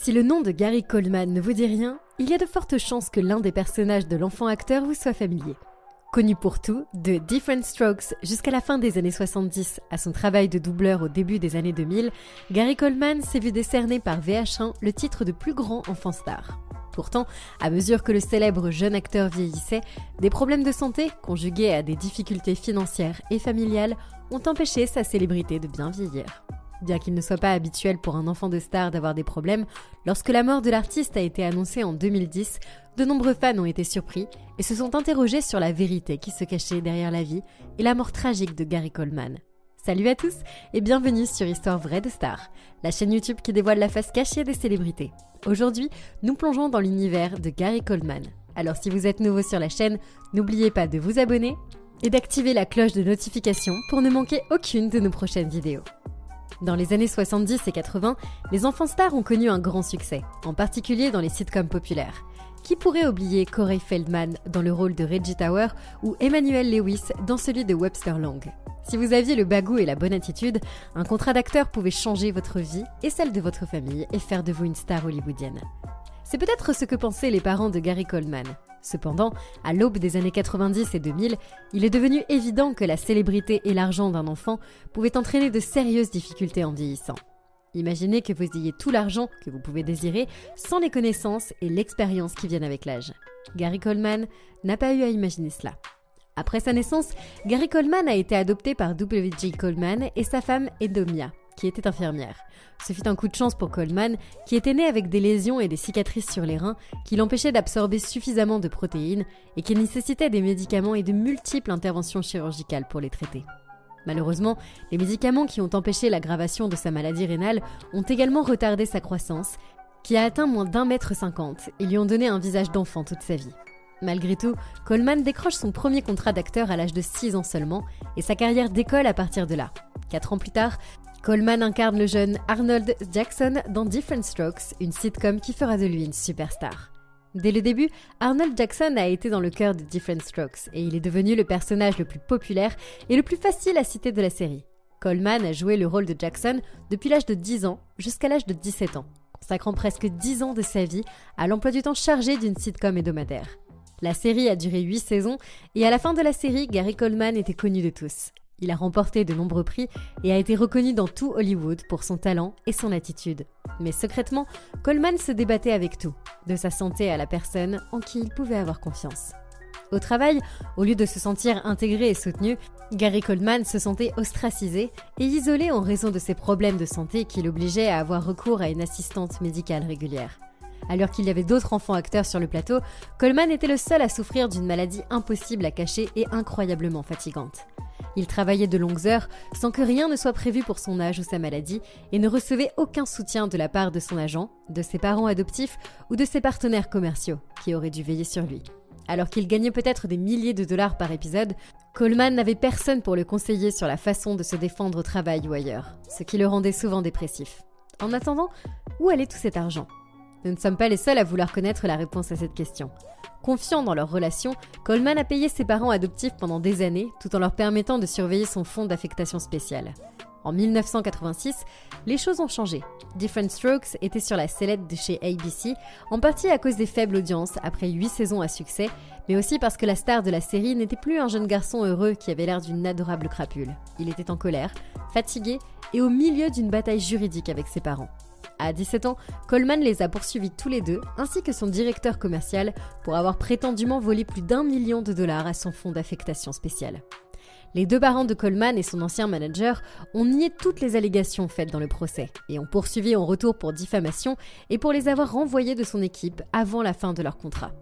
Si le nom de Gary Coleman ne vous dit rien, il y a de fortes chances que l'un des personnages de l'enfant acteur vous soit familier. Connu pour tout, de Diff'rent Strokes jusqu'à la fin des années 70 à son travail de doubleur au début des années 2000, Gary Coleman s'est vu décerner par VH1 le titre de plus grand enfant star. Pourtant, à mesure que le célèbre jeune acteur vieillissait, des problèmes de santé, conjugués à des difficultés financières et familiales, ont empêché sa célébrité de bien vieillir. Bien qu'il ne soit pas habituel pour un enfant de star d'avoir des problèmes, lorsque la mort de l'artiste a été annoncée en 2010, de nombreux fans ont été surpris et se sont interrogés sur la vérité qui se cachait derrière la vie et la mort tragique de Gary Coleman. Salut à tous et bienvenue sur Histoire vraie de stars, la chaîne YouTube qui dévoile la face cachée des célébrités. Aujourd'hui, nous plongeons dans l'univers de Gary Coleman. Alors si vous êtes nouveau sur la chaîne, n'oubliez pas de vous abonner et d'activer la cloche de notification pour ne manquer aucune de nos prochaines vidéos. Dans les années 70 et 80, les enfants stars ont connu un grand succès, en particulier dans les sitcoms populaires. Qui pourrait oublier Corey Feldman dans le rôle de Reggie Tower ou Emmanuel Lewis dans celui de Webster Long? Si vous aviez le bagou et la bonne attitude, un contrat d'acteur pouvait changer votre vie et celle de votre famille et faire de vous une star hollywoodienne. C'est peut-être ce que pensaient les parents de Gary Coleman. Cependant, à l'aube des années 90 et 2000, il est devenu évident que la célébrité et l'argent d'un enfant pouvaient entraîner de sérieuses difficultés en vieillissant. Imaginez que vous ayez tout l'argent que vous pouvez désirer sans les connaissances et l'expérience qui viennent avec l'âge. Gary Coleman n'a pas eu à imaginer cela. Après sa naissance, Gary Coleman a été adopté par W.J. Coleman et sa femme Edomia, qui était infirmière. Ce fut un coup de chance pour Coleman, qui était né avec des lésions et des cicatrices sur les reins qui l'empêchaient d'absorber suffisamment de protéines et qui nécessitait des médicaments et de multiples interventions chirurgicales pour les traiter. Malheureusement, les médicaments qui ont empêché l'aggravation de sa maladie rénale ont également retardé sa croissance, qui a atteint moins d'1,50 m et lui ont donné un visage d'enfant toute sa vie. Malgré tout, Coleman décroche son premier contrat d'acteur à l'âge de 6 ans seulement et sa carrière décolle à partir de là. 4 ans plus tard, Coleman incarne le jeune Arnold Jackson dans Diff'rent Strokes, une sitcom qui fera de lui une superstar. Dès le début, Arnold Jackson a été dans le cœur de Diff'rent Strokes et il est devenu le personnage le plus populaire et le plus facile à citer de la série. Coleman a joué le rôle de Jackson depuis l'âge de 10 ans jusqu'à l'âge de 17 ans, consacrant presque 10 ans de sa vie à l'emploi du temps chargé d'une sitcom hebdomadaire. La série a duré 8 saisons et à la fin de la série, Gary Coleman était connu de tous. Il a remporté de nombreux prix et a été reconnu dans tout Hollywood pour son talent et son attitude. Mais secrètement, Coleman se débattait avec tout, de sa santé à la personne en qui il pouvait avoir confiance. Au travail, au lieu de se sentir intégré et soutenu, Gary Coleman se sentait ostracisé et isolé en raison de ses problèmes de santé qui l'obligeaient à avoir recours à une assistante médicale régulière. Alors qu'il y avait d'autres enfants acteurs sur le plateau, Coleman était le seul à souffrir d'une maladie impossible à cacher et incroyablement fatigante. Il travaillait de longues heures sans que rien ne soit prévu pour son âge ou sa maladie et ne recevait aucun soutien de la part de son agent, de ses parents adoptifs ou de ses partenaires commerciaux qui auraient dû veiller sur lui. Alors qu'il gagnait peut-être des milliers de dollars par épisode, Coleman n'avait personne pour le conseiller sur la façon de se défendre au travail ou ailleurs, ce qui le rendait souvent dépressif. En attendant, où allait tout cet argent ? Nous ne sommes pas les seuls à vouloir connaître la réponse à cette question. Confiant dans leur relation, Coleman a payé ses parents adoptifs pendant des années, tout en leur permettant de surveiller son fonds d'affectation spéciale. En 1986, les choses ont changé. Diff'rent Strokes était sur la sellette de chez ABC, en partie à cause des faibles audiences après 8 saisons à succès, mais aussi parce que la star de la série n'était plus un jeune garçon heureux qui avait l'air d'une adorable crapule. Il était en colère, fatigué et au milieu d'une bataille juridique avec ses parents. À 17 ans, Coleman les a poursuivis tous les deux, ainsi que son directeur commercial, pour avoir prétendument volé plus d'1 million de dollars à son fonds d'affectation spéciale. Les deux parents de Coleman et son ancien manager ont nié toutes les allégations faites dans le procès et ont poursuivi en retour pour diffamation et pour les avoir renvoyés de son équipe avant la fin de leur contrat.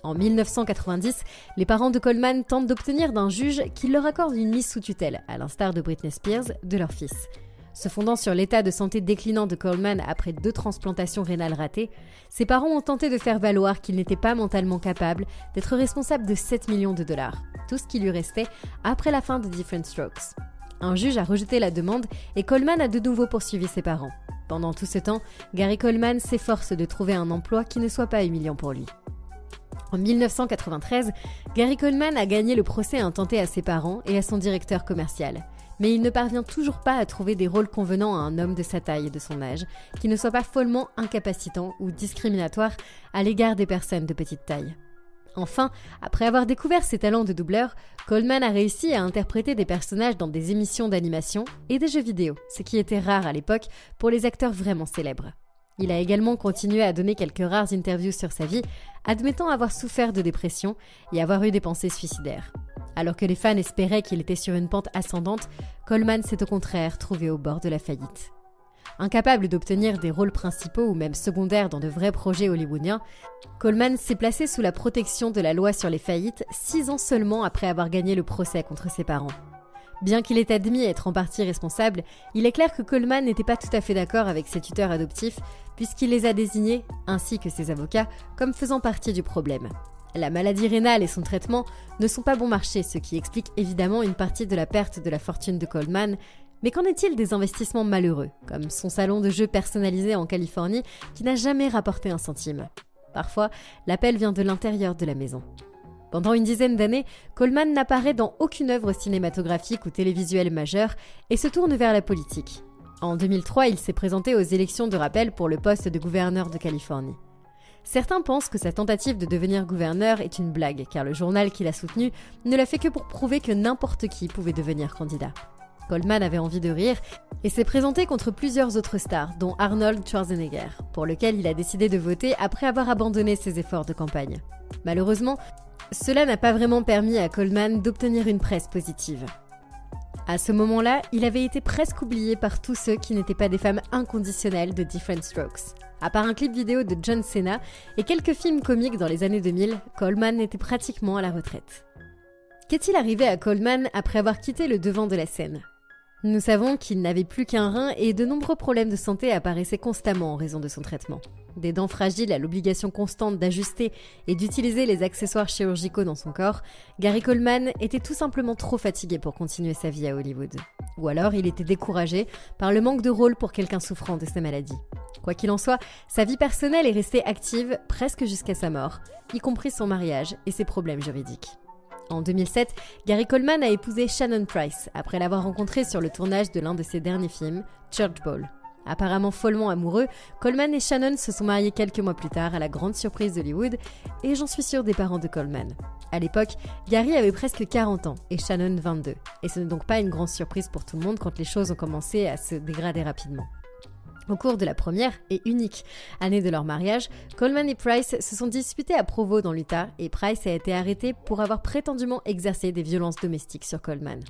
En 1990, les parents de Coleman tentent d'obtenir d'un juge qu'il leur accorde une mise sous tutelle, à l'instar de Britney Spears, de leur fils. Se fondant sur l'état de santé déclinant de Coleman après 2 transplantations rénales ratées, ses parents ont tenté de faire valoir qu'il n'était pas mentalement capable d'être responsable de 7 millions de dollars, tout ce qui lui restait après la fin de Diff'rent Strokes. Un juge a rejeté la demande et Coleman a de nouveau poursuivi ses parents. Pendant tout ce temps, Gary Coleman s'efforce de trouver un emploi qui ne soit pas humiliant pour lui. En 1993, Gary Coleman a gagné le procès intenté à ses parents et à son directeur commercial. mais il ne parvient toujours pas à trouver des rôles convenant à un homme de sa taille et de son âge, qui ne soient pas follement incapacitants ou discriminatoires à l'égard des personnes de petite taille. Enfin, après avoir découvert ses talents de doubleur, Coleman a réussi à interpréter des personnages dans des émissions d'animation et des jeux vidéo, ce qui était rare à l'époque pour les acteurs vraiment célèbres. Il a également continué à donner quelques rares interviews sur sa vie, admettant avoir souffert de dépression et avoir eu des pensées suicidaires. Alors que les fans espéraient qu'il était sur une pente ascendante, Coleman s'est au contraire trouvé au bord de la faillite. Incapable d'obtenir des rôles principaux ou même secondaires dans de vrais projets hollywoodiens, Coleman s'est placé sous la protection de la loi sur les faillites 6 ans seulement après avoir gagné le procès contre ses parents. Bien qu'il ait admis être en partie responsable, il est clair que Coleman n'était pas tout à fait d'accord avec ses tuteurs adoptifs puisqu'il les a désignés, ainsi que ses avocats, comme faisant partie du problème. La maladie rénale et son traitement ne sont pas bon marché, ce qui explique évidemment une partie de la perte de la fortune de Coleman. Mais qu'en est-il des investissements malheureux, comme son salon de jeux personnalisé en Californie qui n'a jamais rapporté un centime? Parfois, l'appel vient de l'intérieur de la maison. Pendant une dizaine d'années, Coleman n'apparaît dans aucune œuvre cinématographique ou télévisuelle majeure et se tourne vers la politique. En 2003, il s'est présenté aux élections de rappel pour le poste de gouverneur de Californie. Certains pensent que sa tentative de devenir gouverneur est une blague, car le journal qui l'a soutenu ne l'a fait que pour prouver que n'importe qui pouvait devenir candidat. Coleman avait envie de rire et s'est présenté contre plusieurs autres stars, dont Arnold Schwarzenegger, pour lequel il a décidé de voter après avoir abandonné ses efforts de campagne. Malheureusement, cela n'a pas vraiment permis à Coleman d'obtenir une presse positive. À ce moment-là, il avait été presque oublié par tous ceux qui n'étaient pas des femmes inconditionnelles de Diff'rent Strokes. À part un clip vidéo de John Cena et quelques films comiques dans les années 2000, Coleman était pratiquement à la retraite. Qu'est-il arrivé à Coleman après avoir quitté le devant de la scène ? Nous savons qu'il n'avait plus qu'un rein et de nombreux problèmes de santé apparaissaient constamment en raison de son traitement. Des dents fragiles à l'obligation constante d'ajuster et d'utiliser les accessoires chirurgicaux dans son corps, Gary Coleman était tout simplement trop fatigué pour continuer sa vie à Hollywood. Ou alors il était découragé par le manque de rôle pour quelqu'un souffrant de sa maladie. Quoi qu'il en soit, sa vie personnelle est restée active presque jusqu'à sa mort, y compris son mariage et ses problèmes juridiques. En 2007, Gary Coleman a épousé Shannon Price après l'avoir rencontrée sur le tournage de l'un de ses derniers films, Church Ball. Apparemment follement amoureux, Coleman et Shannon se sont mariés quelques mois plus tard à la grande surprise d'Hollywood et j'en suis sûre des parents de Coleman. À l'époque, Gary avait presque 40 ans et Shannon 22, et ce n'est donc pas une grande surprise pour tout le monde quand les choses ont commencé à se dégrader rapidement. Au cours de la première et unique année de leur mariage, Coleman et Price se sont disputés à Provo dans l'Utah et Price a été arrêté pour avoir prétendument exercé des violences domestiques sur Coleman.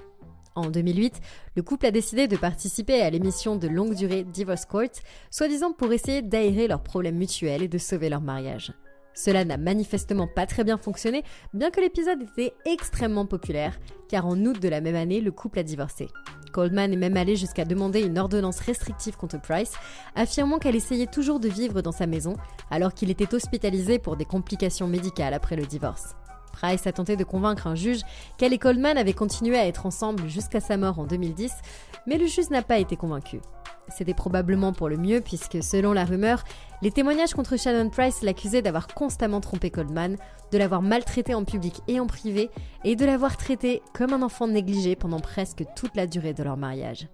En 2008, le couple a décidé de participer à l'émission de longue durée Divorce Court, soi-disant pour essayer d'aérer leurs problèmes mutuels et de sauver leur mariage. Cela n'a manifestement pas très bien fonctionné, bien que l'épisode était extrêmement populaire, car en août de la même année, le couple a divorcé. Coleman est même allé jusqu'à demander une ordonnance restrictive contre Price, affirmant qu'elle essayait toujours de vivre dans sa maison, alors qu'il était hospitalisé pour des complications médicales après le divorce. Price a tenté de convaincre un juge qu'elle et Coleman avaient continué à être ensemble jusqu'à sa mort en 2010, mais le juge n'a pas été convaincu. C'était probablement pour le mieux puisque, selon la rumeur, les témoignages contre Shannon Price l'accusaient d'avoir constamment trompé Coleman, de l'avoir maltraité en public et en privé, et de l'avoir traité comme un enfant négligé pendant presque toute la durée de leur mariage.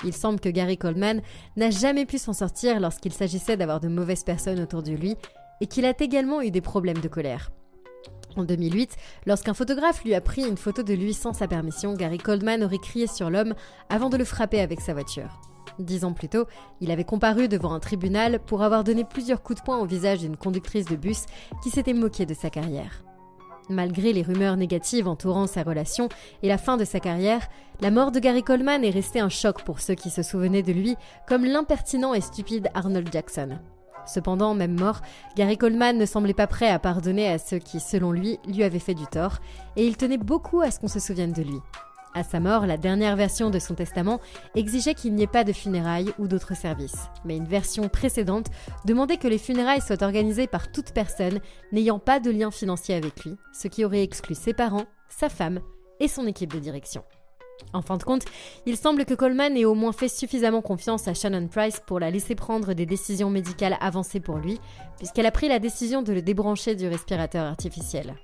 Il semble que Gary Coleman n'a jamais pu s'en sortir lorsqu'il s'agissait d'avoir de mauvaises personnes autour de lui, et qu'il a également eu des problèmes de colère. En 2008, lorsqu'un photographe lui a pris une photo de lui sans sa permission, Gary Coleman aurait crié sur l'homme avant de le frapper avec sa voiture. 10 ans plus tôt, il avait comparu devant un tribunal pour avoir donné plusieurs coups de poing au visage d'une conductrice de bus qui s'était moquée de sa carrière. Malgré les rumeurs négatives entourant sa relation et la fin de sa carrière, la mort de Gary Coleman est restée un choc pour ceux qui se souvenaient de lui comme l'impertinent et stupide Arnold Jackson. Cependant, même mort, Gary Coleman ne semblait pas prêt à pardonner à ceux qui, selon lui avaient fait du tort, et il tenait beaucoup à ce qu'on se souvienne de lui. À sa mort, la dernière version de son testament exigeait qu'il n'y ait pas de funérailles ou d'autres services, mais une version précédente demandait que les funérailles soient organisées par toute personne n'ayant pas de lien financier avec lui, ce qui aurait exclu ses parents, sa femme et son équipe de direction. En fin de compte, il semble que Coleman ait au moins fait suffisamment confiance à Shannon Price pour la laisser prendre des décisions médicales avancées pour lui, puisqu'elle a pris la décision de le débrancher du respirateur artificiel.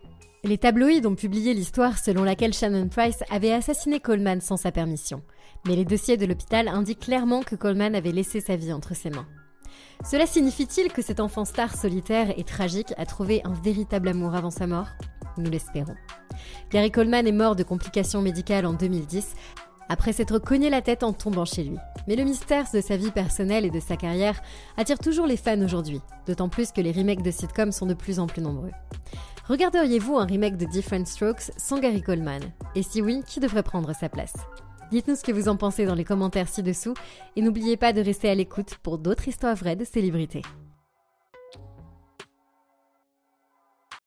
Les tabloïds ont publié l'histoire selon laquelle Shannon Price avait assassiné Coleman sans sa permission. Mais les dossiers de l'hôpital indiquent clairement que Coleman avait laissé sa vie entre ses mains. Cela signifie-t-il que cet enfant star solitaire et tragique a trouvé un véritable amour avant sa mort ? Nous l'espérons. Gary Coleman est mort de complications médicales en 2010, après s'être cogné la tête en tombant chez lui. Mais le mystère de sa vie personnelle et de sa carrière attire toujours les fans aujourd'hui, d'autant plus que les remakes de sitcoms sont de plus en plus nombreux. Regarderiez-vous un remake de Different Strokes sans Gary Coleman ? Et si oui, qui devrait prendre sa place ? Dites-nous ce que vous en pensez dans les commentaires ci-dessous et n'oubliez pas de rester à l'écoute pour d'autres histoires vraies de célébrités.